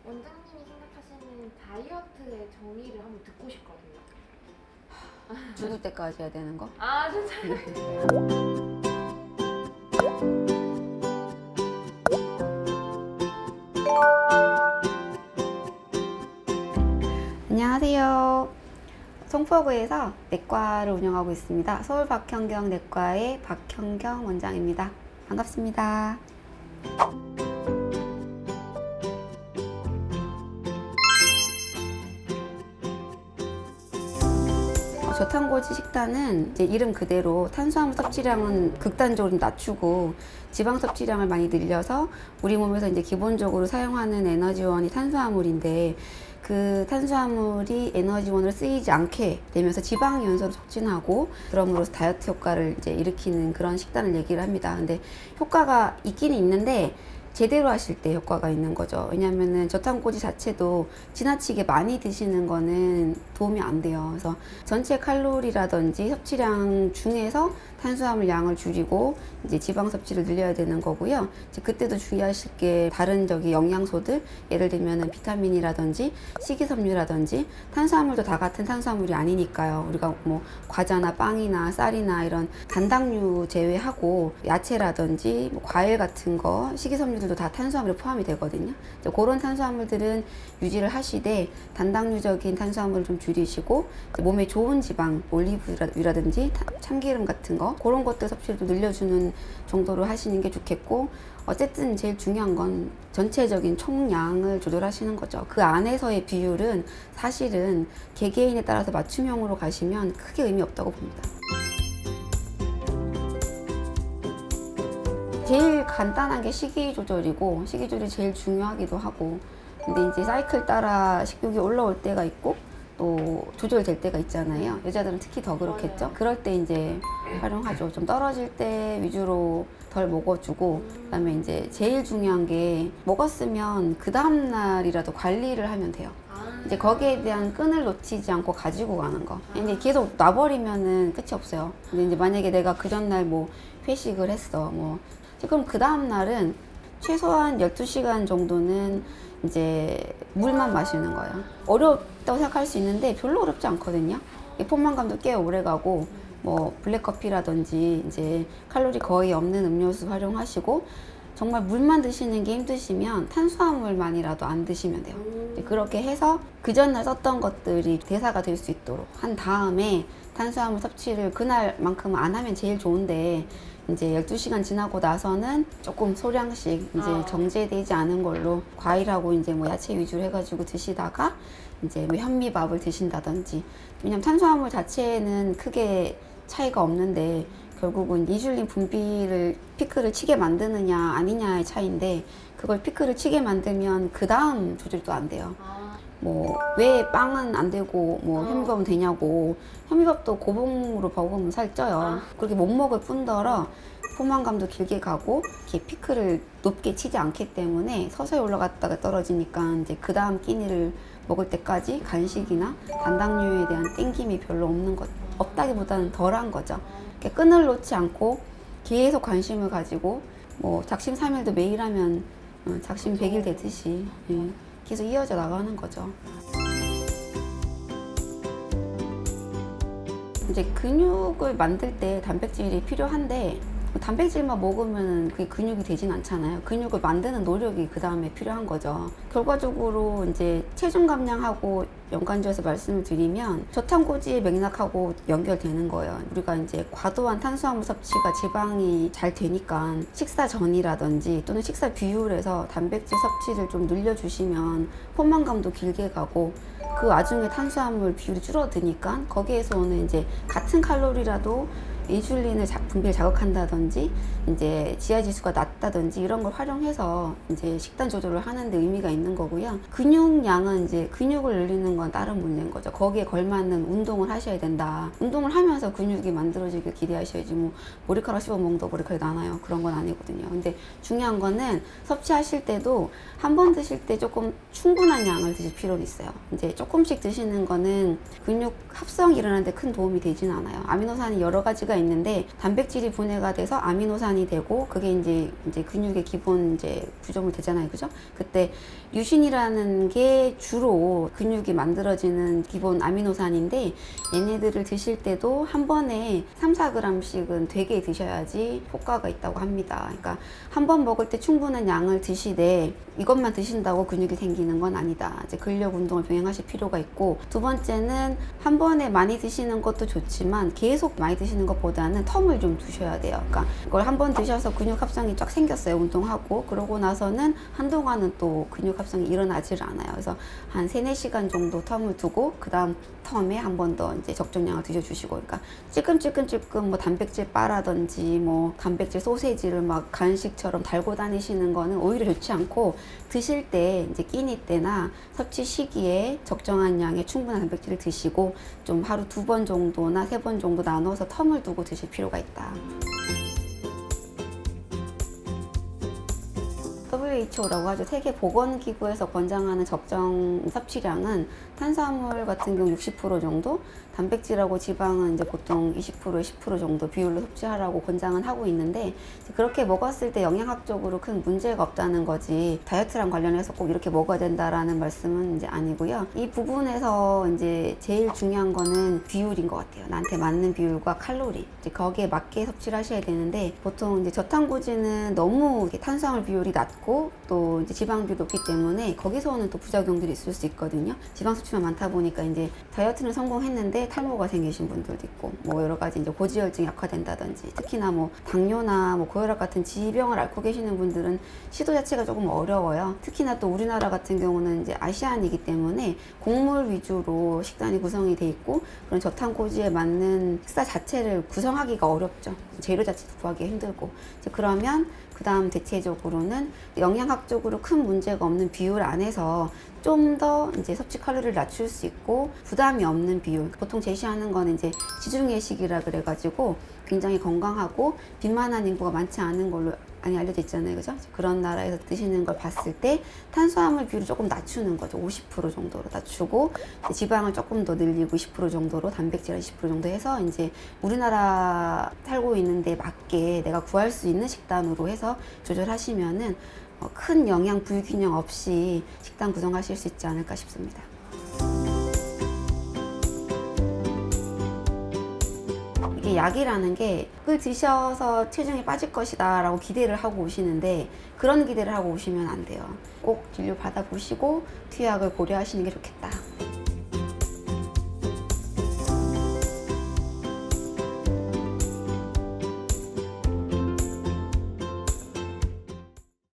원장님이 생각하시는 다이어트의 정의를 한번 듣고 싶거든요. 죽을 때까지 해야 되는 거? 아, 진짜요? 안녕하세요. 송포구에서 내과를 운영하고 있습니다. 서울 박형경 내과의 박형경 원장입니다. 반갑습니다. 저탄고지 식단은 이제 이름 그대로 탄수화물 섭취량은 극단적으로 낮추고 지방 섭취량을 많이 늘려서 우리 몸에서 이제 기본적으로 사용하는 에너지원이 탄수화물인데, 그 탄수화물이 에너지원으로 쓰이지 않게 되면서 지방 연소를 촉진하고 그럼으로써 다이어트 효과를 이제 일으키는 그런 식단을 얘기를 합니다. 근데 효과가 있기는 있는데 제대로 하실 때 효과가 있는 거죠. 왜냐면은 저탄고지 자체도 지나치게 많이 드시는 거는 도움이 안 돼요. 그래서 전체 칼로리라든지 섭취량 중에서 탄수화물 양을 줄이고 이제 지방 섭취를 늘려야 되는 거고요. 이제 그때도 주의하실 게 다른 영양소들, 예를 들면은 비타민이라든지 식이섬유라든지, 탄수화물도 다 같은 탄수화물이 아니니까요. 우리가 뭐 과자나 빵이나 쌀이나 이런 단당류 제외하고 야채라든지 뭐 과일 같은 거, 식이섬유들도 다 탄수화물에 포함이 되거든요. 그런 탄수화물들은 유지를 하시되 단당류적인 탄수화물을 좀 줄이시고 몸에 좋은 지방, 올리브유라든지 참기름 같은 거, 그런 것들 섭취를 좀 늘려주는 정도로 하시는 게 좋겠고, 어쨌든 제일 중요한 건 전체적인 총량을 조절하시는 거죠. 그 안에서의 비율은 사실은 개개인에 따라서 맞춤형으로 가시면 크게 의미 없다고 봅니다. 제일 간단한 게 식이 조절이고, 식이 조절이 제일 중요하기도 하고, 근데 이제 사이클 따라 식욕이 올라올 때가 있고 또 조절될 때가 있잖아요. 여자들은 특히 더 그렇겠죠. 그럴 때 이제 활용하죠. 좀 떨어질 때 위주로 덜 먹어주고, 그다음에 이제 제일 중요한 게 먹었으면 그 다음 날이라도 관리를 하면 돼요. 이제 거기에 대한 끈을 놓치지 않고 가지고 가는 거. 이제 계속 놔버리면은 끝이 없어요. 근데 이제 만약에 내가 그 전날 뭐 회식을 했어, 뭐 그럼 그 다음 날은 최소한 12시간 정도는 이제 물만 마시는 거예요. 어렵다고 생각할 수 있는데 별로 어렵지 않거든요. 포만감도 꽤 오래 가고, 뭐 블랙커피라든지 이제 칼로리 거의 없는 음료수 활용하시고, 정말 물만 드시는 게 힘드시면 탄수화물만이라도 안 드시면 돼요. 그렇게 해서 그 전날 썼던 것들이 대사가 될 수 있도록 한 다음에 탄수화물 섭취를 그날만큼은 안 하면 제일 좋은데, 이제 12시간 지나고 나서는 조금 소량씩 이제 정제되지 않은 걸로 과일하고 이제 뭐 야채 위주로 해가지고 드시다가 이제 뭐 현미밥을 드신다든지. 왜냐면 탄수화물 자체는 크게 차이가 없는데 결국은 이�슐린 분비를 피크를 치게 만드느냐 아니냐의 차이인데, 그걸 피크를 치게 만들면 그 다음 조절도 안 돼요. 뭐 왜 빵은 안 되고 뭐 현미밥은 되냐고. 현미밥도 고봉으로 먹으면 살쪄요. 그렇게 못 먹을 뿐더러 포만감도 길게 가고 이렇게 피크를 높게 치지 않기 때문에 서서히 올라갔다가 떨어지니까 이제 그 다음 끼니를 먹을 때까지 간식이나 단당류에 대한 땡김이 별로 없다기보다는 덜한 거죠. 이렇게 끈을 놓지 않고 계속 관심을 가지고, 뭐 작심삼일도 매일 하면 작심 100일 되듯이 계속 이어져 나가는 거죠. 이제 근육을 만들 때 단백질이 필요한데, 단백질만 먹으면 그게 근육이 되진 않잖아요. 근육을 만드는 노력이 그 다음에 필요한 거죠. 결과적으로 이제 체중 감량하고 연관지어서 말씀을 드리면 저탄고지의 맥락하고 연결되는 거예요. 우리가 이제 과도한 탄수화물 섭취가 지방이 잘 되니까 식사 전이라든지 또는 식사 비율에서 단백질 섭취를 좀 늘려주시면 포만감도 길게 가고, 그 와중에 탄수화물 비율이 줄어드니까 거기에서 오는 이제 같은 칼로리라도 인슐린을 분비를 자극한다든지 이제 지하지수가 낮다든지 이런 걸 활용해서 이제 식단 조절을 하는 데 의미가 있는 거고요. 근육량은 이제 근육을 늘리는 건 다른 문제인 거죠. 거기에 걸맞는 운동을 하셔야 된다. 운동을 하면서 근육이 만들어지길 기대하셔야지 뭐 머리카락 씹어 먹는다고 머리카락이 나나요? 그런 건 아니거든요. 근데 중요한 거는 섭취하실 때도 한 번 드실 때 조금 충분한 양을 드실 필요는 있어요. 이제 조금씩 드시는 거는 근육 합성이 일어나는데 큰 도움이 되진 않아요. 아미노산이 여러 가지가 있는데 단백질이 분해가 돼서 아미노산이 되고 그게 이제 근육의 기본 이제 구조물 되잖아요. 그죠? 그때 류신이라는 게 주로 근육이 만들어지는 기본 아미노산인데 얘네들을 드실 때도 한 번에 3-4g씩은 되게 드셔야지 효과가 있다고 합니다. 그러니까 한 번 먹을 때 충분한 양을 드시되 이것만 드신다고 근육이 생기는 건 아니다. 이제 근력 운동을 병행하실 필요가 있고, 두 번째는 한 번에 많이 드시는 것도 좋지만 계속 많이 드시는 것보다는 텀을 좀 두셔야 돼요. 그러니까 이걸 한 번 드셔서 근육 합성이 쫙 생겼어요. 운동하고 그러고 나서는 한동안은 또 근육 합성이 일어나질 않아요. 그래서 한 3-4시간 정도 텀을 두고 그 다음 텀에 한 번 더 이제 적정량을 드셔주시고, 그러니까 찔끔찔끔 뭐 단백질 바라든지 뭐 단백질 소세지를 막 간식처럼 달고 다니시는 거는 오히려 좋지 않고, 드실 때 이제 끼니 때나 섭취 시기에 적정한 양의 충분한 단백질을 드시고 좀 하루 2번 정도나 3번 정도 나눠서 텀을 두고 드실 필요가 있다. WHO라고 하죠. 세계보건기구에서 권장하는 적정 섭취량은 탄수화물 같은 경우 60% 정도, 단백질하고 지방은 이제 보통 20%에 10% 정도 비율로 섭취하라고 권장은 하고 있는데, 그렇게 먹었을 때 영양학적으로 큰 문제가 없다는 거지 다이어트랑 관련해서 꼭 이렇게 먹어야 된다라는 말씀은 이제 아니고요. 이 부분에서 이제 제일 중요한 거는 비율인 것 같아요. 나한테 맞는 비율과 칼로리, 이제 거기에 맞게 섭취를 하셔야 되는데, 보통 이제 저탄고지는 너무 탄수화물 비율이 낮고 또 이제 지방 비율이 높기 때문에 거기서 오는 또 부작용들이 있을 수 있거든요. 지방 섭취만 많다 보니까 이제 다이어트는 성공했는데 탈모가 생기신 분들도 있고, 뭐 여러 가지 이제 고지혈증이 약화된다든지, 특히나 뭐 당뇨나 뭐 고혈압 같은 지병을 앓고 계시는 분들은 시도 자체가 조금 어려워요. 특히나 또 우리나라 같은 경우는 이제 아시안이기 때문에 곡물 위주로 식단이 구성이 돼 있고, 그런 저탄고지에 맞는 식사 자체를 구성하기가 어렵죠. 재료 자체도 구하기 힘들고. 이제 그러면 그 다음 대체적으로는 영양학적으로 큰 문제가 없는 비율 안에서 좀 더 이제 섭취 칼로리를 낮출 수 있고 부담이 없는 비율, 보통 제시하는 거는 이제 지중해식이라 그래가지고 굉장히 건강하고 비만한 인구가 많지 않은 걸로 많이 알려져 있잖아요. 그죠? 그런 나라에서 드시는 걸 봤을 때 탄수화물 비율을 조금 낮추는 거죠. 50% 정도로 낮추고, 지방을 조금 더 늘리고 20% 정도로, 단백질 20% 정도 해서 이제 우리나라 살고 있는데 맞게 내가 구할 수 있는 식단으로 해서 조절하시면은 큰 영양 불균형 없이 식단 구성하실 수 있지 않을까 싶습니다. 이게 약이라는 게 그걸 드셔서 체중이 빠질 것이다 라고 기대를 하고 오시는데, 그런 기대를 하고 오시면 안 돼요. 꼭 진료 받아보시고 투약을 고려하시는 게 좋겠다.